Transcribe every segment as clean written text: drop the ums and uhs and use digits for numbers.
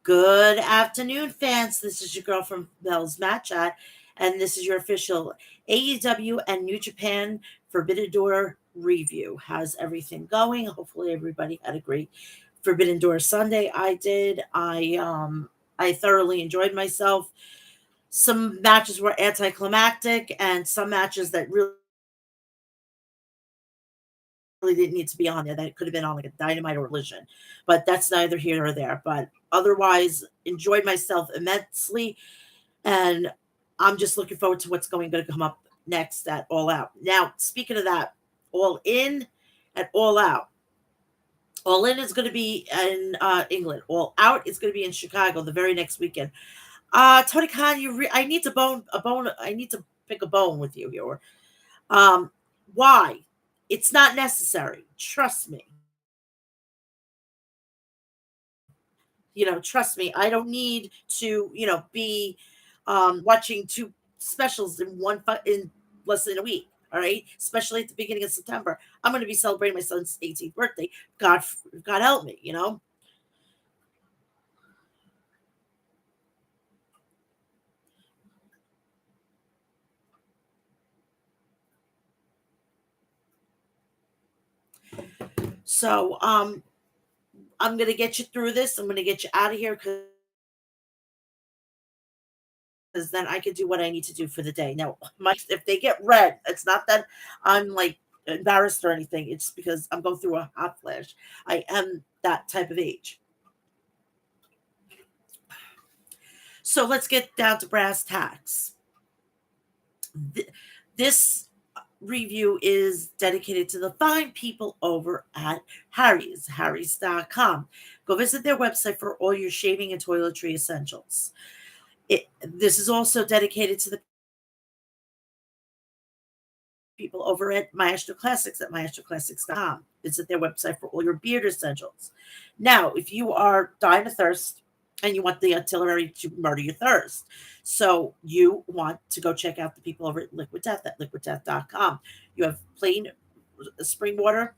Good afternoon, fans. This is your girl from Mel's Match Chat, and this is your official AEW and New Japan Forbidden Door review. How's everything going? Hopefully, everybody had a great Forbidden Door Sunday. I did. I thoroughly enjoyed myself. Some matches were anticlimactic, and some matches that really didn't need to be on there. That could have been on like a Dynamite or Collision, but that's neither here nor there. But otherwise, enjoyed myself immensely, and I'm just looking forward to what's going to come up next at All Out. Now, speaking of that, All In at All Out. All In is going to be in England. All Out is going to be in Chicago the very next weekend. Tony Khan, I need to bone. I need to pick a bone with you here. Um, why? It's not necessary. Trust me. Trust me. I don't need to, be watching two specials in less than a week. All right, especially at the beginning of September. I'm going to be celebrating my son's 18th birthday. God help me. So I'm going to get you through this. I'm going to get you out of here because then I can do what I need to do for the day. Now, if they get red, it's not that I'm like embarrassed or anything. It's because I'm going through a hot flash. I am that type of age. So let's get down to brass tacks. This review is dedicated to the fine people over at Harry's.com. Go visit their website for all your shaving and toiletry essentials. This is also dedicated to the people over at Maestro Classics at maestroclassics.com. Visit their website for all your beard essentials. Now, if you are dying of thirst and you want the artillery to murder your thirst, so you want to go check out the people over at Liquid Death at liquiddeath.com. You have plain spring water,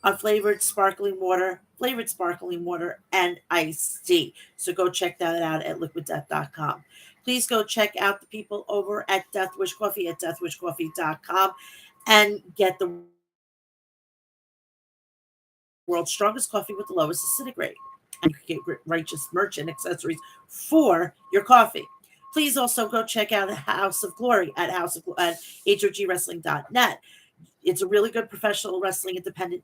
unflavored sparkling water, flavored sparkling water, and iced tea. So go check that out at liquiddeath.com. Please go check out the people over at Death Wish Coffee at deathwishcoffee.com and get the world's strongest coffee with the lowest acidic rate. And you can get righteous merch and accessories for your coffee. Please also go check out House of Glory at HOGWrestling.net. It's a really good professional wrestling independent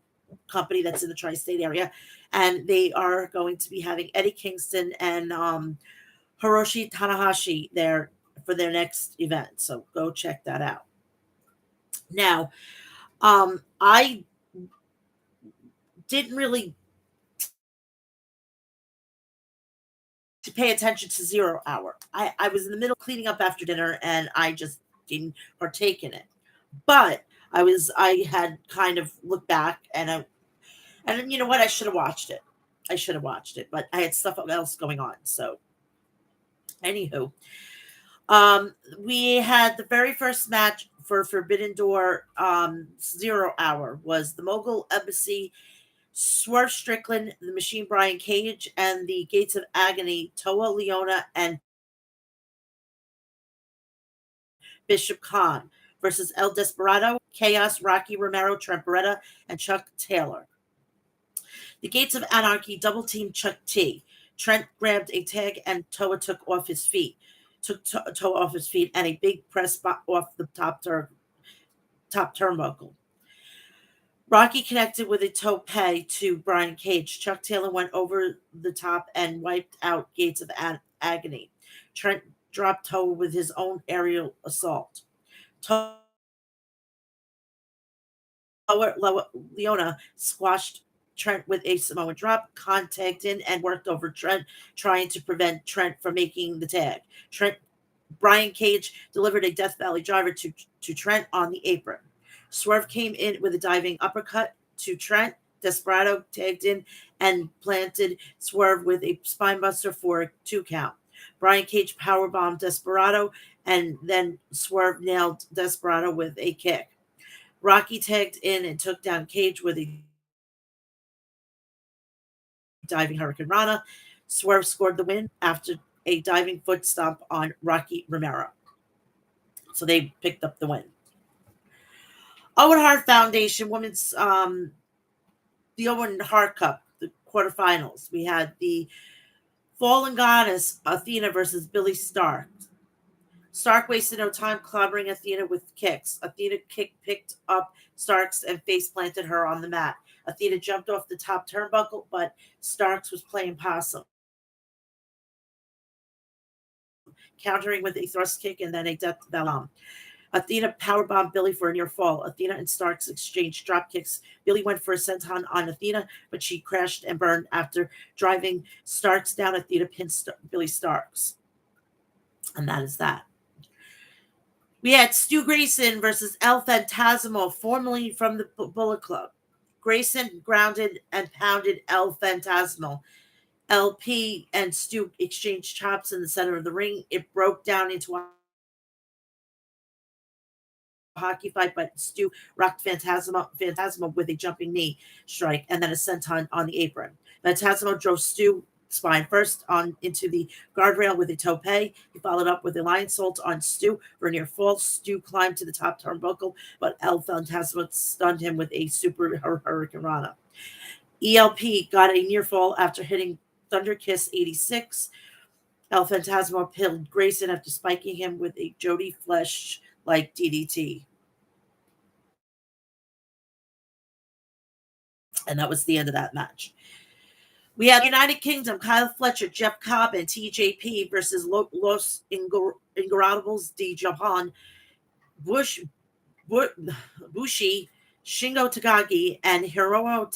company that's in the tri-state area, and they are going to be having Eddie Kingston and Hiroshi Tanahashi there for their next event. So go check that out. Now, I didn't really pay attention to Zero Hour. I was in the middle of cleaning up after dinner and I just didn't partake in it. But I had kind of looked back and you know what? I should have watched it. I should have watched it, but I had stuff else going on. So, anywho, we had the very first match for Forbidden Door 0 hour was the Mogul Embassy, Swerve Strickland, the Machine Brian Cage, and the Gates of Agony, Toa Leona and Bishop Khan versus El Desperado, Chaos, Rocky Romero, Trent Beretta, and Chuck Taylor. The Gates of Anarchy double teamed Chuck T. Trent grabbed a tag and Toa took off his feet. Took Toa off his feet and a big press spot off the top turnbuckle. Rocky connected with a tope to Brian Cage. Chuck Taylor went over the top and wiped out Gates of Agony. Trent dropped Toa with his own aerial assault. Leona squashed Trent with a Samoan drop. Khan tagged in and worked over Trent, trying to prevent Trent from making the tag. Brian Cage delivered a Death Valley driver to Trent on the apron. Swerve came in with a diving uppercut to Trent. Desperado tagged in and planted Swerve with a spinebuster for a 2 count. Brian Cage powerbombed Desperado, and then Swerve nailed Desperado with a kick. Rocky tagged in and took down Cage with a diving Hurricane Rana. Swerve scored the win after a diving foot stomp on Rocky Romero. So they picked up the win. Owen Hart Foundation Women's the Owen Hart Cup, the quarterfinals. We had the Fallen Goddess Athena versus Billy Stark. Stark wasted no time clobbering Athena with kicks. Athena picked up Starks and face planted her on the mat. Athena jumped off the top turnbuckle, but Starks was playing possum, countering with a thrust kick and then a death bomb. Athena powerbombed Billy for a near fall. Athena and Starks exchanged drop kicks. Billy went for a senton on Athena, but she crashed and burned after driving Starks down. Athena pinned Billy Starks. And that is that. We had Stu Grayson versus El Phantasmo, formerly from the Bullet Club. Grayson grounded and pounded El Phantasmo. LP and Stu exchanged chops in the center of the ring. It broke down into a hockey fight, but Stu rocked Phantasmo with a jumping knee strike and then a senton on the apron. Phantasmo drove Stu spine first on into the guardrail with a tope. He followed up with a lion salt on Stu for a near fall. Stu climbed to the top turnbuckle, but El Phantasmo stunned him with a super hurricane rana. ELP got a near fall after hitting Thunder Kiss 86. El Phantasmo pinned Grayson after spiking him with a Jody Flesh like DDT. And that was the end of that match. We had United Kingdom, Kyle Fletcher, Jeff Cobb, and TJP versus Los Ingobernables de Japan, Bushi, Shingo Takagi, and Hiromu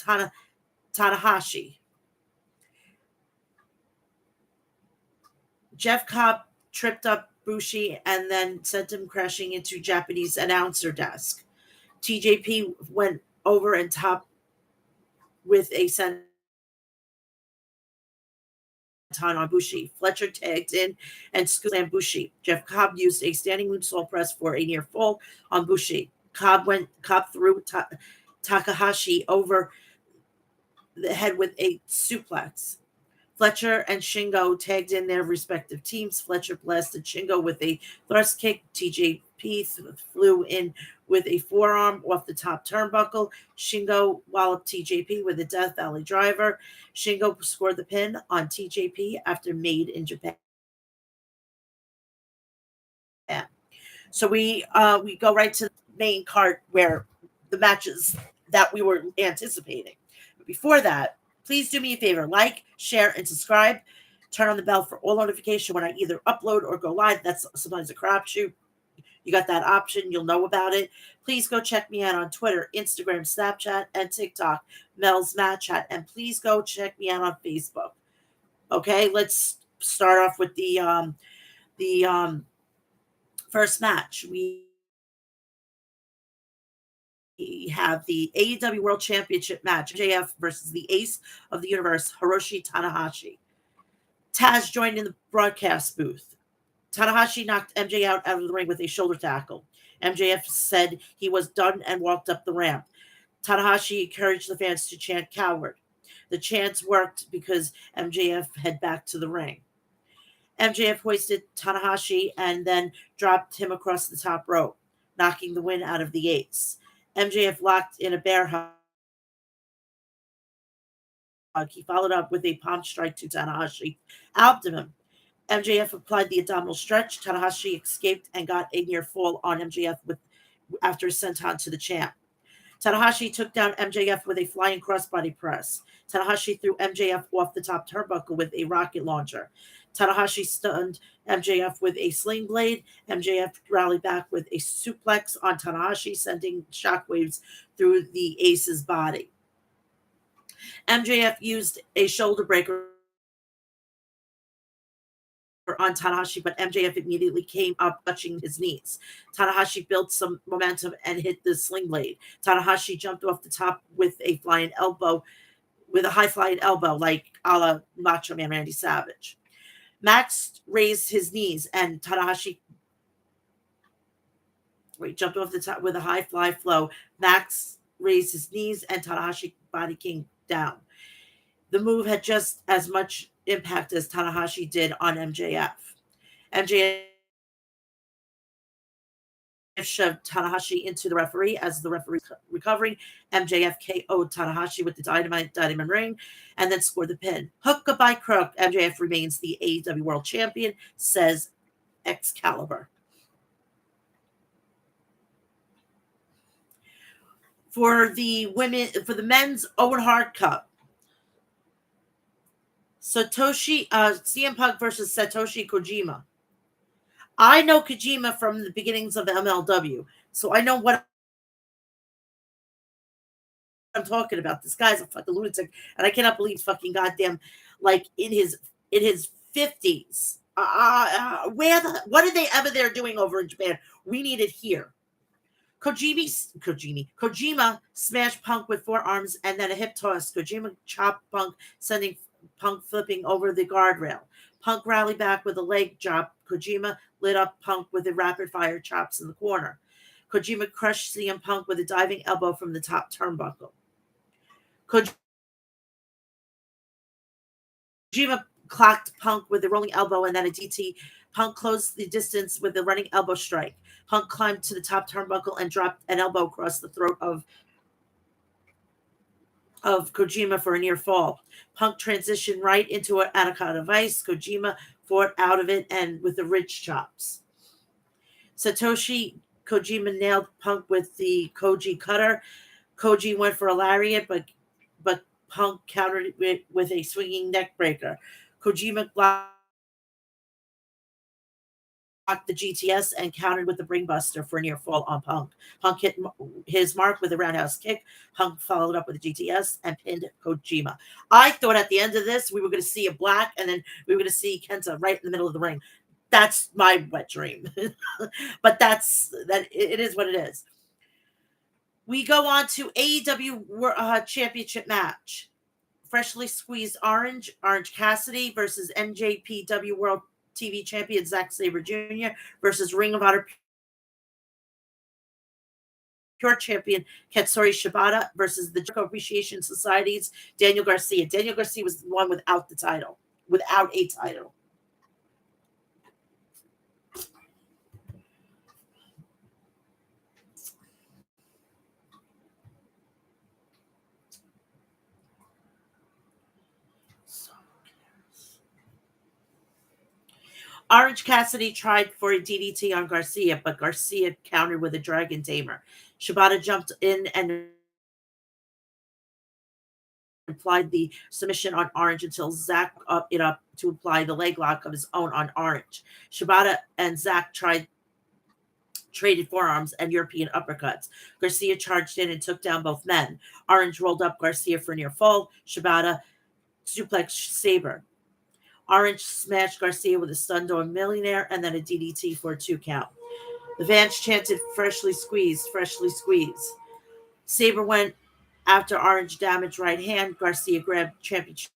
Tanahashi. Jeff Cobb tripped up Bushi and then sent him crashing into Japanese announcer desk. TJP went over and top with a senton on Bushi. Fletcher tagged in and slammed Bushi. Jeff Cobb used a standing moonsault press for a near fall on Bushi. Cobb threw Takahashi over the head with a suplex. Fletcher and Shingo tagged in their respective teams. Fletcher blasted Shingo with a thrust kick. TJP flew in with a forearm off the top turnbuckle. Shingo walloped TJP with a Death Valley driver. Shingo scored the pin on TJP after Made in Japan. So we go right to the main card where the matches that we were anticipating. But before that, please do me a favor, like, share, and subscribe. Turn on the bell for all notification when I either upload or go live. That's sometimes a crapshoot. You got that option. You'll know about it. Please go check me out on Twitter, Instagram, Snapchat, and TikTok, Mel's Match Chat. And please go check me out on Facebook. Okay, let's start off with the first match. We have the AEW World Championship match, MJF versus the Ace of the Universe, Hiroshi Tanahashi. Taz joined in the broadcast booth. Tanahashi knocked MJ out of the ring with a shoulder tackle. MJF said he was done and walked up the ramp. Tanahashi encouraged the fans to chant coward. The chants worked because MJF head back to the ring. MJF hoisted Tanahashi and then dropped him across the top rope, knocking the wind out of the Ace. MJF locked in a bear hug. He followed up with a palm strike to Tanahashi abdomen. MJF applied the abdominal stretch. Tanahashi escaped and got a near fall on MJF after a senton to the champ. Tanahashi took down MJF with a flying crossbody press. Tanahashi threw MJF off the top turnbuckle with a rocket launcher. Tanahashi stunned MJF with a sling blade. MJF rallied back with a suplex on Tanahashi, sending shockwaves through the Ace's body. MJF used a shoulder breaker on Tanahashi, but MJF immediately came up touching his knees. Tanahashi built some momentum and hit the sling blade. Tanahashi jumped off the top with a high flying elbow, like a la Macho Man Randy Savage. Max raised his knees and Tanahashi jumped off the top with a high fly flow. Max raised his knees and Tanahashi body came down. The move had just as much impact as Tanahashi did on MJF. MJF shoved Tanahashi into the referee as the referee recovering. MJF KO'd Tanahashi with the Diamond Ring and then scored the pin. Hook goodbye crook. MJF remains the AEW World Champion, says Excalibur. For the men's Owen Hart Cup, CM Punk versus Satoshi Kojima. I know Kojima from the beginnings of the MLW, so I know what I'm talking about. This guy's a fucking lunatic, and I cannot believe fucking goddamn, like in his 50s. What are they ever there doing over in Japan? We need it here. Kojima smashed Punk with forearms and then a hip toss. Kojima chopped Punk, sending Punk flipping over the guardrail. Punk rallied back with a leg drop. Kojima lit up Punk with the rapid fire chops in the corner. Kojima crushed CM Punk with a diving elbow from the top turnbuckle. Kojima clocked Punk with a rolling elbow and then a DT. Punk closed the distance with a running elbow strike. Punk climbed to the top turnbuckle and dropped an elbow across the throat of Kojima for a near fall. Punk transitioned right into an anaconda vice. Kojima fought out of it and with the ridge chops. Satoshi Kojima nailed Punk with the Koji cutter. Koji went for a lariat, but Punk countered it with a swinging neck breaker. Kojima blocked the GTS and countered with the brainbuster for a near fall on Punk. Punk hit his mark with a roundhouse kick. Punk followed up with a GTS and pinned Kojima. I thought at the end of this we were going to see a black and then we were going to see Kenta right in the middle of the ring. That's my wet dream. But it is what it is. We go on to AEW Championship match. Freshly squeezed Orange Cassidy versus NJPW World TV Champion Zack Sabre Jr. versus Ring of Honor Pure Champion Katsuri Shibata versus the Jericho Appreciation Society's Daniel Garcia. Daniel Garcia was the one without a title. Orange Cassidy tried for a DDT on Garcia, but Garcia countered with a Dragon Tamer. Shibata jumped in and applied the submission on Orange until Zack up it up to apply the leg lock of his own on Orange. Shibata and Zack traded forearms and European uppercuts. Garcia charged in and took down both men. Orange rolled up Garcia for near fall. Shibata suplexed Sabre. Orange smashed Garcia with a stun-door millionaire and then a DDT for a 2 count. The fans chanted, freshly squeezed, freshly squeezed. Sabre went after Orange damaged right hand. Garcia grabbed championship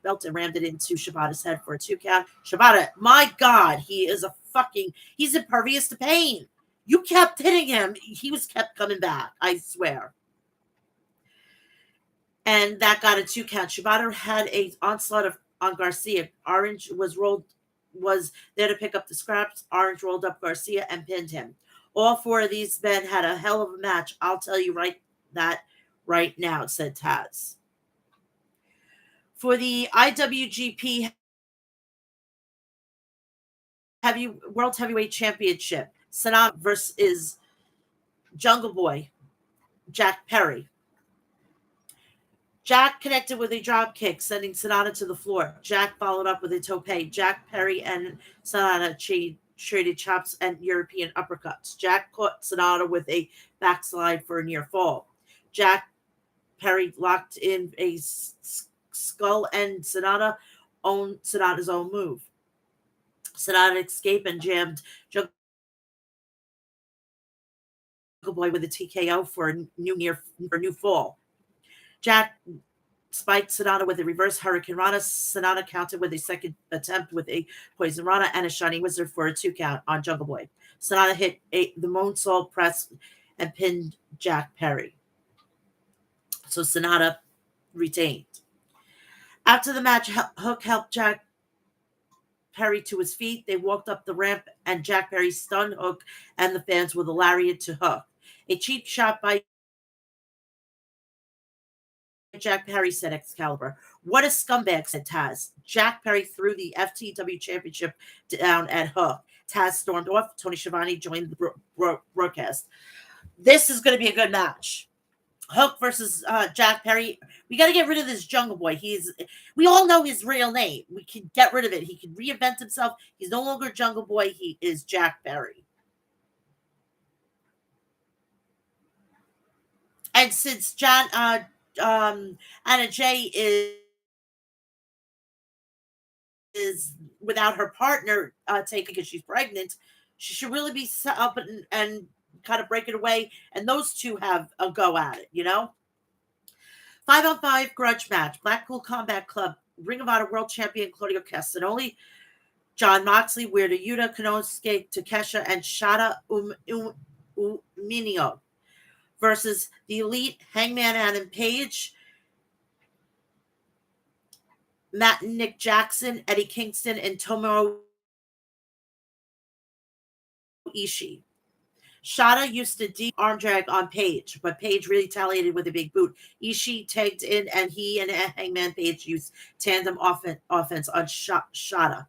belt and rammed it into Shibata's head for a 2 count. Shibata, my God, he's impervious to pain. You kept hitting him. He kept coming back, I swear. And that got a 2 count. Shibata had a onslaught on Garcia. Orange was there to pick up the scraps. Orange rolled up Garcia and pinned him. All 4 of these men had a hell of a match. I'll tell you right now, said Taz. For the IWGP World Heavyweight Championship, Sanada versus Jungle Boy, Jack Perry. Jack connected with a drop kick, sending Sanada to the floor. Jack followed up with a tope. Jack Perry and Sanada traded chops and European uppercuts. Jack caught Sanada with a backslide for a near fall. Jack Perry locked in a skull and Sanada owned Sanada's own move. Sanada escaped and jammed Jungle Boy with a TKO for a new fall. Jack spiked Sanada with a reverse Hurricane Rana. Sanada countered with a second attempt with a Poison Rana and a Shining Wizard for a 2 count on Jungle Boy. Sanada hit the moonsault press and pinned Jack Perry. So Sanada retained. After the match, Hook helped Jack Perry to his feet. They walked up the ramp, and Jack Perry stunned Hook and the fans with a lariat to Hook. A cheap shot by Jack Perry, said Excalibur. What a scumbag, said Taz. Jack Perry threw the FTW Championship down at Hook. Taz stormed off. Tony Schiavone joined the broadcast. This is going to be a good match. Hook versus Jack Perry. We got to get rid of this Jungle Boy. We all know his real name. We can get rid of it. He can reinvent himself. He's no longer Jungle Boy. He is Jack Perry. And since Anna Jay is without her partner taking because she's pregnant, she should really be set up and kind of break it away. And those two have a go at it, 5-on-5 grudge match. Blackpool Combat Club, Ring of Honor World Champion Claudio Castagnoli, John Moxley, Weirdo Yuta, Konosuke Takeshita, and Shada Umino versus the Elite, Hangman Adam Page, Matt and Nick Jackson, Eddie Kingston, and Tomohiro Ishii. Shada used to deep arm drag on Page, but Page retaliated with a big boot. Ishii tagged in, and he and Hangman Page used tandem offense on Shada.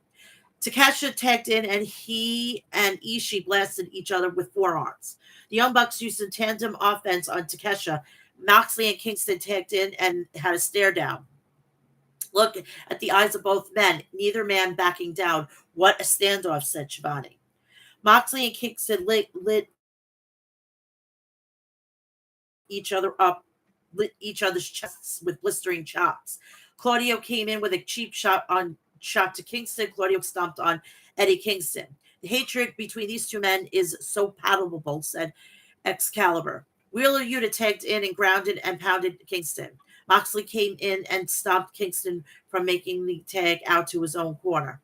Takeshita tagged in, and he and Ishii blasted each other with forearms. The Young Bucks used a tandem offense on Takeshita. Moxley and Kingston tagged in and had a stare down. Look at the eyes of both men, neither man backing down. What a standoff, said Schiavone. Moxley and Kingston lit each other's chests with blistering chops. Claudio came in with a cheap shot to Kingston. Claudio stomped on Eddie Kingston. The hatred between these two men is so palpable, said Excalibur. Wheeler Yuta tagged in and grounded and pounded Kingston. Moxley came in and stopped Kingston from making the tag out to his own corner.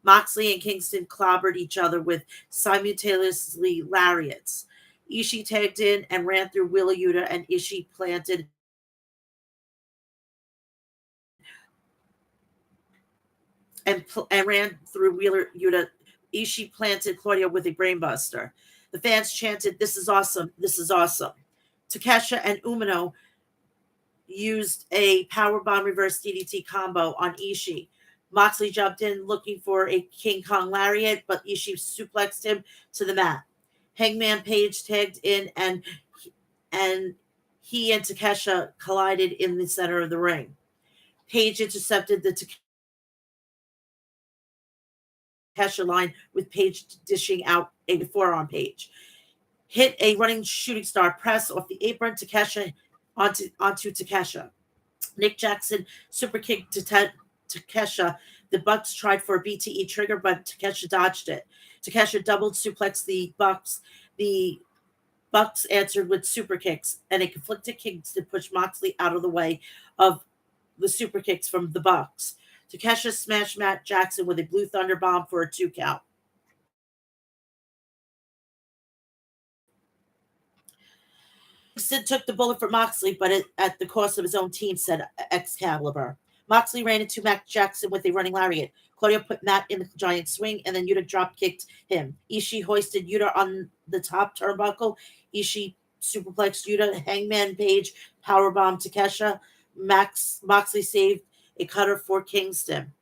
Moxley and Kingston clobbered each other with simultaneously lariats. Ishii tagged in and ran through Wheeler Yuta, and Ishii planted and ran through Wheeler Yuta. Ishii planted Claudio with a brainbuster. The fans chanted, "This is awesome! This is awesome!" Takeshita and Umino used a powerbomb reverse DDT combo on Ishii. Moxley jumped in looking for a King Kong lariat, but Ishii suplexed him to the mat. Hangman Page tagged in, and he and Takeshita collided in the center of the ring. Page intercepted the Takeshita line with Page dishing out a forearm. Page hit a running shooting star press off the apron. Takeshita onto Takeshita. Nick Jackson super kicked to Takeshita. The Bucks tried for a BTE trigger, but Takeshita dodged it. Takeshita doubled suplex the Bucks. The Bucks answered with super kicks, and a conflicted Kingston pushed Moxley out of the way of the super kicks from the Bucks. Takeshita smashed Matt Jackson with a Blue Thunder bomb for a 2 count. Kingston took the bullet for Moxley, but at the cost of his own team, said Excalibur. Moxley ran into Matt Jackson with a running lariat. Claudio put Matt in the giant swing, and then Yuta drop kicked him. Ishii hoisted Yuta on the top turnbuckle. Ishii superplexed Yuta. Hangman Page powerbomb Takeshita. Moxley saved a cutter for Kingston.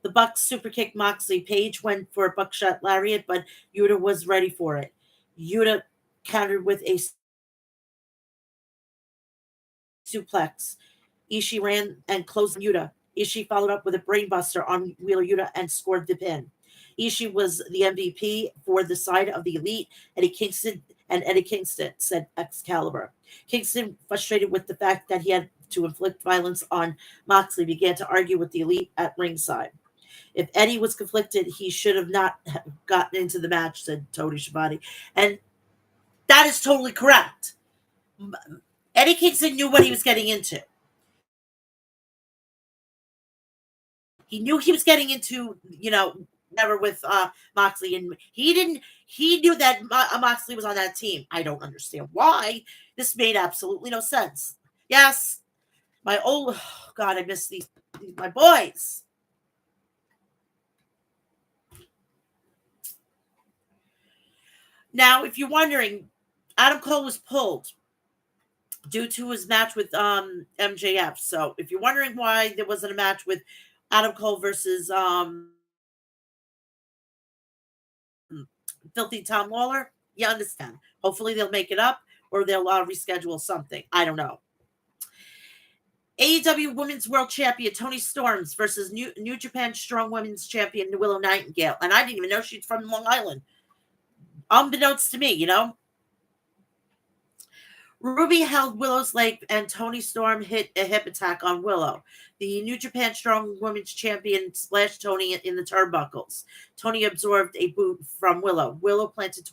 The Bucks super kicked Moxley. Page went for a buckshot lariat, but Yuta was ready for it. Yuta countered with a suplex. Ishii ran and closed Yuta. Ishii followed up with a brainbuster on Wheeler Yuta and scored the pin. Ishii was the MVP for the side of the Elite. Eddie Kingston, said Excalibur. Kingston, frustrated with the fact that he had to inflict violence on Moxley, began to argue with the Elite at ringside. If Eddie was conflicted, he should have not gotten into the match, said Tony Schiavone. And that is totally correct. Eddie Kingston knew what he was getting into. He knew he was getting into, never with Moxley, and he knew that Moxley was on that team. I don't understand why. This made absolutely no sense. Yes, God, I miss these my boys. Now, if you're wondering, Adam Cole was pulled due to his match with MJF. So if you're wondering why there wasn't a match with Adam Cole versus Filthy Tom Lawler, you understand. Hopefully they'll make it up or they'll reschedule something. I don't know. AEW Women's World Champion Toni Storms versus New Japan Strong Women's Champion Willow Nightingale. And I didn't even know she's from Long Island. Unbeknownst to me, you know. Ruby held Willow's leg and Toni Storm hit a hip attack on Willow. The New Japan Strong Women's Champion splashed Toni in the turnbuckles. Toni absorbed a boot from Willow. Willow planted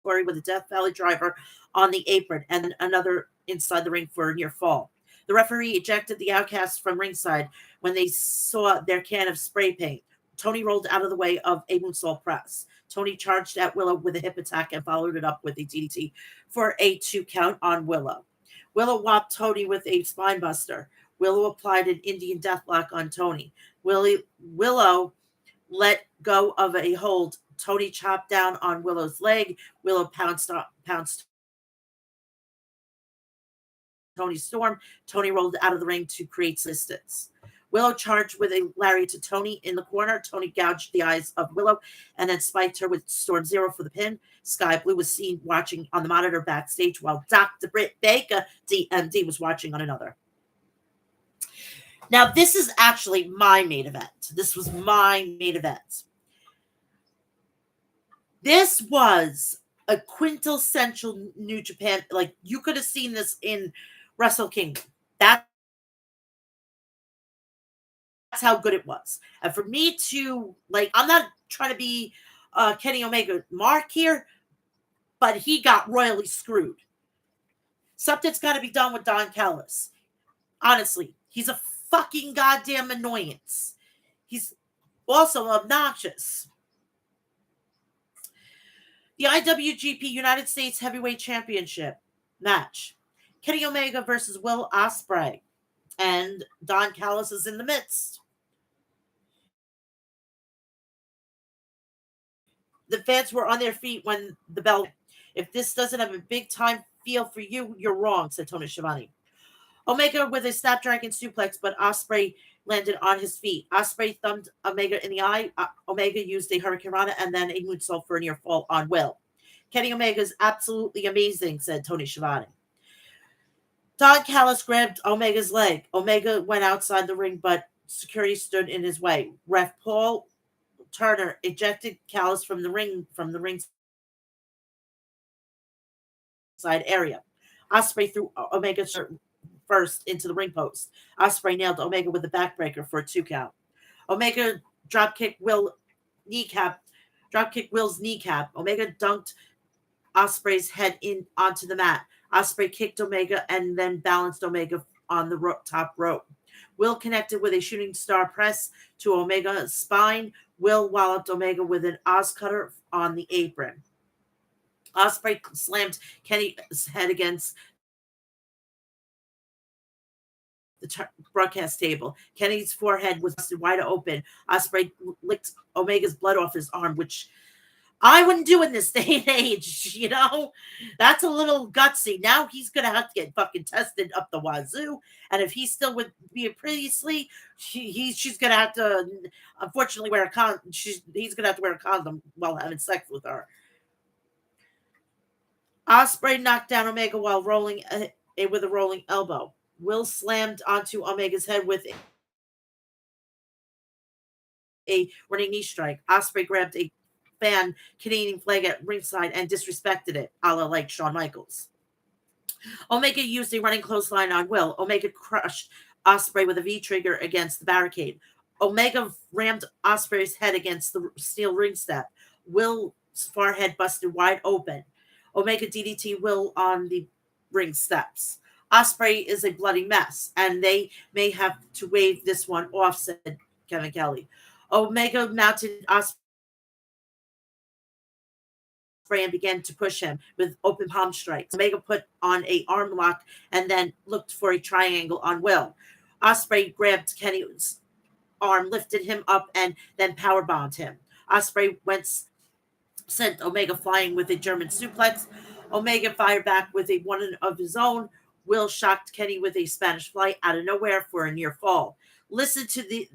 Tori with a Death Valley driver on the apron and then another inside the ring for a near fall. The referee ejected the Outcasts from ringside when they saw their can of spray paint. Toni rolled out of the way of a moonsault press. Toni charged at Willow with a hip attack and followed it up with a DDT for a 2 count on Willow. Willow whopped Toni with a spine buster. Willow applied an Indian deathlock on Toni. Willow let go of a hold. Toni chopped down on Willow's leg. Willow pounced Toni Storm. Toni rolled out of the ring to create distance. Willow charged with a lariat to Toni in the corner. Toni gouged the eyes of Willow and then spiked her with Storm Zero for the pin. Sky Blue was seen watching on the monitor backstage while Dr. Britt Baker, DMD, was watching on another. Now, this is actually my main event. This was my main event. This was a quintessential New Japan. Like, you could have seen this in Wrestle Kingdom. That's how good it was. And for me to, like, I'm not trying to be Kenny Omega Mark here, but he got royally screwed. Something's got to be done with Don Callis. Honestly, he's a fucking goddamn annoyance. He's also obnoxious. The IWGP United States Heavyweight Championship match. Kenny Omega versus Will Ospreay. And Don Callis is in the midst. The fans were on their feet when the bell. If this doesn't have a big time feel for you, you're wrong, said Tony Schiavone. Omega with a Snapdragon suplex, but Ospreay landed on his feet. Ospreay thumbed Omega in the eye. Omega used a Hurricane Rana and then a moonsault for a near fall on Will. Kenny Omega is absolutely amazing, said Tony Schiavone. Don Callis grabbed Omega's leg. Omega went outside the ring, but security stood in his way. Ref Paul Turner ejected Callis from the ring side area. Ospreay threw Omega first into the ring post. Ospreay nailed Omega with a backbreaker for a 2 count. Omega dropkicked Will's kneecap. Omega dunked Ospreay's head in onto the mat. Ospreay kicked Omega and then balanced Omega on the top rope. Will connected with a shooting star press to Omega's spine. Will walloped Omega with an Oz cutter on the apron. Ospreay slammed Kenny's head against the broadcast table. Kenny's forehead was busted wide open. Ospreay licked Omega's blood off his arm, which I wouldn't do in this day and age, you know? That's a little gutsy. Now he's going to have to get fucking tested up the wazoo. And if he's still with me previously, she's going to have to, unfortunately, wear a condom. He's going to have to wear a condom while having sex with her. Ospreay knocked down Omega while rolling with a rolling elbow. Will slammed onto Omega's head with a running knee strike. Ospreay grabbed a fan Canadian flag at ringside and disrespected it, a la like Shawn Michaels. Omega used a running clothesline on Will. Omega crushed Ospreay with a V-trigger against the barricade. Omega rammed Ospreay's head against the steel ring step. Will's forehead busted wide open. Omega DDT Will on the ring steps. Ospreay is a bloody mess, and they may have to wave this one off, said Kevin Kelly. Omega mounted Ospreay Ospreay and began to push him with open palm strikes. Omega put on a arm lock and then looked for a triangle on Will. Ospreay grabbed Kenny's arm, lifted him up, and then powerbombed him. Ospreay sent Omega flying with a German suplex. Omega fired back with a one of his own. Will shocked Kenny with a Spanish fly out of nowhere for a near fall. Listen to the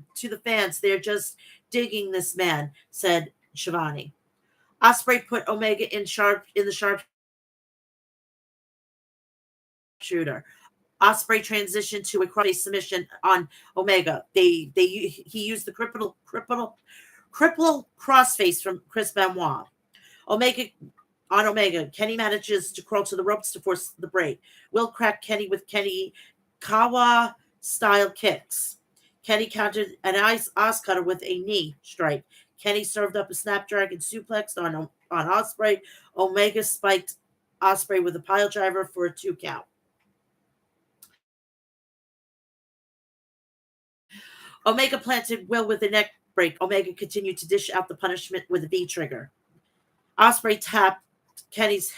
fans; they're just digging this man," said Shivani. Ospreay put Omega in the sharpshooter. Ospreay transitioned to a cross submission on Omega. He used the cripple crossface from Chris Benoit. Omega on Omega, Kenny manages to crawl to the ropes to force the break. Will cracked Kenny with Kenny Kawa style kicks. Kenny countered an ice cutter with a knee strike. Kenny served up a Snapdragon suplex on Ospreay. Omega spiked Ospreay with a pile driver for a 2 count. Omega planted Will with a neck break. Omega continued to dish out the punishment with a V trigger. Ospreay trapped Kenny's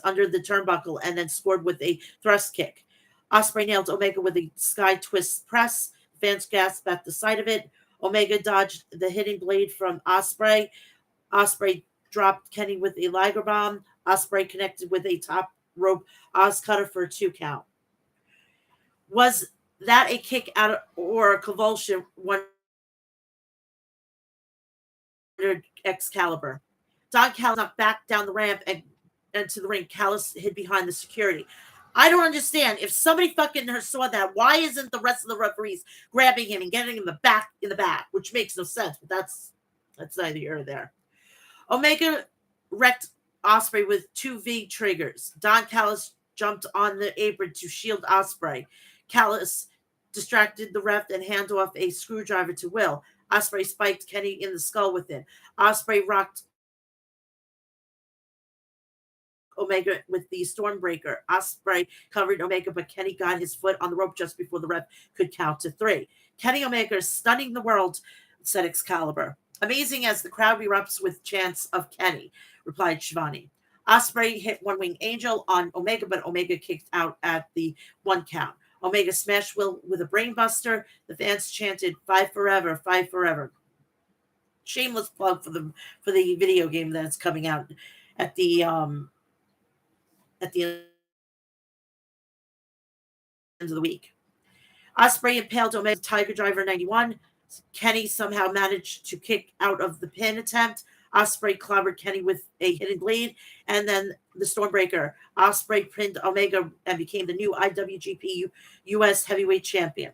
under the turnbuckle and then scored with a thrust kick. Ospreay nailed Omega with a sky twist press. Fans gasped at the sight of it. Omega dodged the hitting blade from Ospreay. Ospreay dropped Kenny with a Liger bomb. Ospreay connected with a top rope Oz cutter for a 2 count. Was that a kick out or a convulsion? Wondered Excalibur. Don Callis knocked back down the ramp and into the ring. Callis hid behind the security. I don't understand. If somebody fucking saw that, why isn't the rest of the referees grabbing him and getting him in the back? Which makes no sense, but that's neither here nor there. Omega wrecked Ospreay with 2 V triggers. Don Callis jumped on the apron to shield Ospreay. Callis distracted the ref and handed off a screwdriver to Will. Ospreay spiked Kenny in the skull with it. Ospreay rocked Omega with the Stormbreaker. Ospreay covered Omega, but Kenny got his foot on the rope just before the ref could count to 3. Kenny Omega is stunning the world, said Excalibur. Amazing as the crowd erupts with chants of Kenny, replied Shivani. Ospreay hit One Wing Angel on Omega, but Omega kicked out at the 1 count. Omega smashed Will with a brainbuster. The fans chanted, "Five forever, five forever." Shameless plug for the video game that's coming out at the end of the week. Ospreay impaled Omega Tiger Driver 91. Kenny somehow managed to kick out of the pin attempt. Ospreay clobbered Kenny with a hidden blade, and then the Stormbreaker. Ospreay pinned Omega and became the new IWGP US Heavyweight Champion.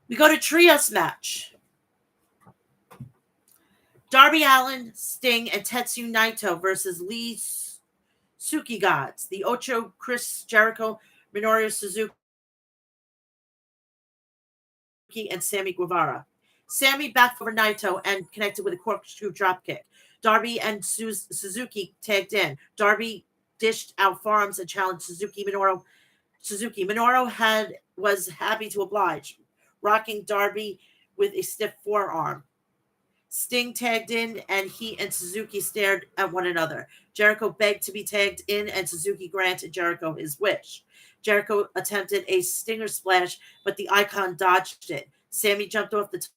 We go to Trios match. Darby Allin, Sting, and Tetsu Naito versus Lee Suki Gods. The Ocho, Chris Jericho, Minoru Suzuki, and Sammy Guevara. Sammy backed over Naito and connected with a corkscrew dropkick. Darby and Suzuki tagged in. Darby dished out forearms and challenged Suzuki. Minoru was happy to oblige, rocking Darby with a stiff forearm. Sting tagged in, and he and Suzuki stared at one another. Jericho begged to be tagged in, and Suzuki granted Jericho his wish. Jericho attempted a stinger splash, but the Icon dodged it. Sammy jumped off the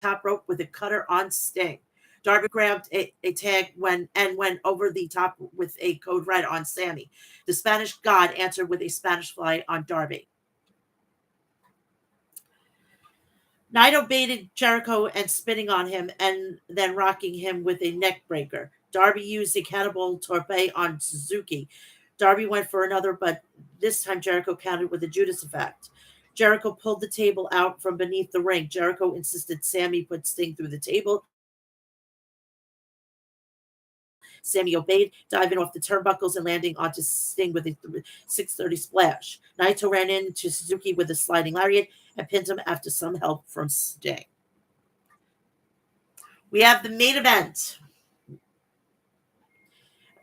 top rope with a cutter on Sting. Darby grabbed a tag and went over the top with a code red on Sammy. The Spanish God answered with a Spanish fly on Darby. Naito baited Jericho and spinning on him and then rocking him with a neck breaker. Darby used a cannibal torpe on Suzuki. Darby went for another, but this time Jericho countered with a Judas effect. Jericho pulled the table out from beneath the ring. Jericho insisted Sammy put Sting through the table. Sammy obeyed, diving off the turnbuckles and landing onto Sting with a 630 splash. Naito ran into Suzuki with a sliding lariat and pinned him after some help from Sting. We have the main event.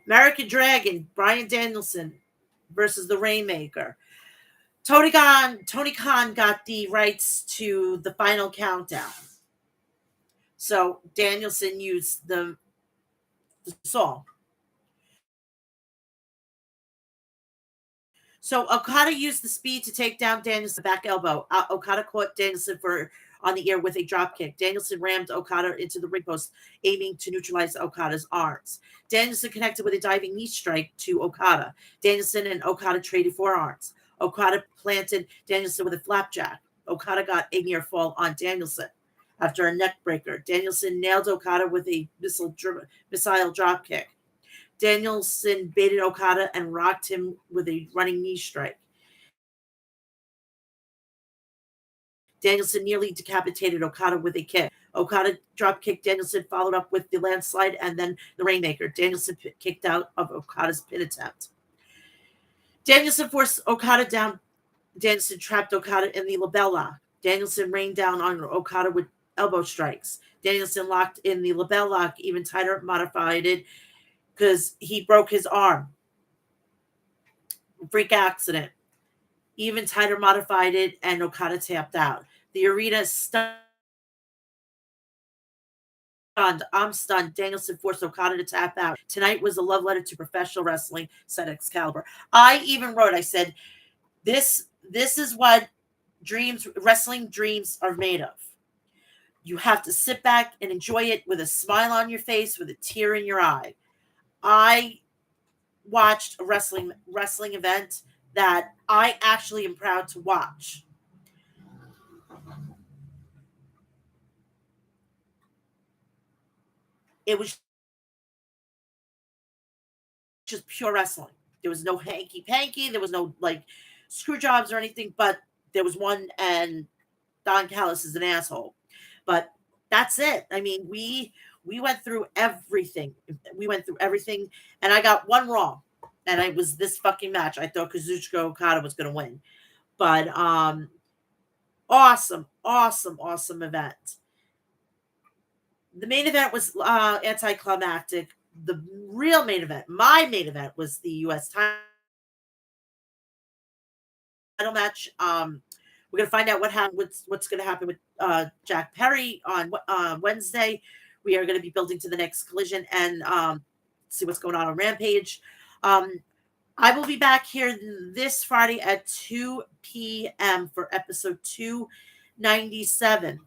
American Dragon, Bryan Danielson versus the Rainmaker. Tony Khan got the rights to the final countdown. So Danielson used the song. So Okada used the speed to take down Danielson back elbow. Okada caught Danielson for on the ear with a drop kick. Danielson rammed Okada into the ring post, aiming to neutralize Okada's arms. Danielson connected with a diving knee strike to Okada. Danielson and Okada traded forearms. Okada planted Danielson with a flapjack. Okada got a near fall on Danielson after a neck breaker. Danielson nailed Okada with a missile drop kick. Danielson baited Okada and rocked him with a running knee strike. Danielson nearly decapitated Okada with a kick. Okada drop kicked Danielson, followed up with the landslide and then the Rainmaker. Danielson kicked out of Okada's pin attempt. Danielson forced Okada down. Danielson trapped Okada in the label lock. Danielson rained down on Okada with elbow strikes. Danielson locked in the label lock even tighter, modified it because he broke his arm. Freak accident. Even tighter, modified it, and Okada tapped out. The arena stunned. I'm stunned. Danielson forced Okada to tap out. Tonight was a love letter to professional wrestling, said Excalibur. I even wrote, I said, this is what wrestling dreams are made of. You have to sit back and enjoy it with a smile on your face, with a tear in your eye. I watched a wrestling event that I actually am proud to watch. It was just pure wrestling. There was no hanky panky. There was no like screw jobs or anything, but there was one, and Don Callis is an asshole. But that's it. I mean, we went through everything. We went through everything, and I got one wrong, and it was this fucking match. I thought Kazuchika Okada was going to win, but awesome, awesome, awesome event. The main event was anticlimactic. The real main event, my main event, was the U.S. title match. We're gonna find out what happened. What's gonna happen with Jack Perry on Wednesday. We are gonna be building to the next collision and see what's going on Rampage. I will be back here this Friday at 2 p.m. for episode 297.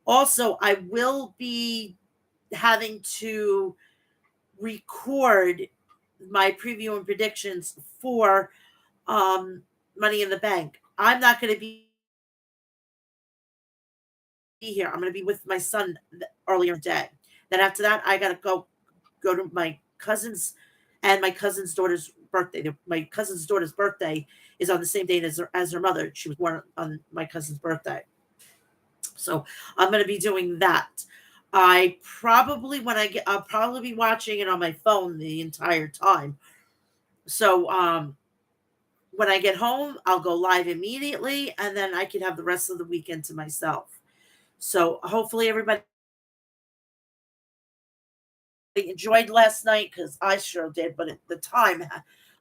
Also, I will be having to record my preview and predictions for Money in the Bank. I'm not going to be here. I'm going to be with my son earlier today. Then after that, I got to go to my cousin's and my cousin's daughter's birthday. My cousin's daughter's birthday is on the same date as her mother. She was born on my cousin's birthday. So I'm going to be doing that. I'll probably be watching it on my phone the entire time. So when I get home, I'll go live immediately, and then I can have the rest of the weekend to myself. So hopefully everybody enjoyed last night, because I sure did. But at the time,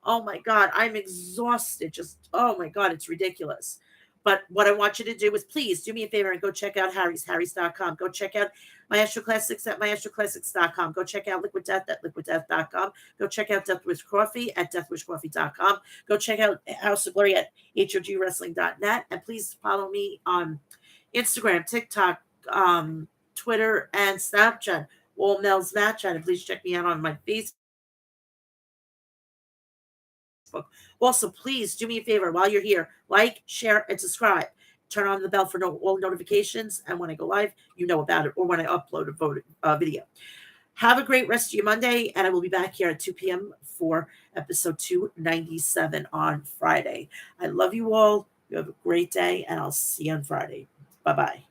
oh my God, I'm exhausted. Just, oh my God, it's ridiculous. But what I want you to do is please do me a favor and go check out harrys.com. Go check out Maestro Classics at maestroclassics.com. Go check out Liquid Death at liquiddeath.com. Go check out Death Wish Coffee at deathwishcoffee.com. Go check out House of Glory at hogwrestling.net. And please follow me on Instagram, TikTok, Twitter, and Snapchat. All Mel'S Match. And please check me out on my Facebook. Also, please do me a favor while you're here, like, share, and subscribe. Turn on the bell for all notifications, and when I go live, you know about it, or when I upload a video. Have a great rest of your Monday, and I will be back here at 2 p.m. for episode 297 on Friday. I love you all. You have a great day, and I'll see you on Friday. Bye-bye.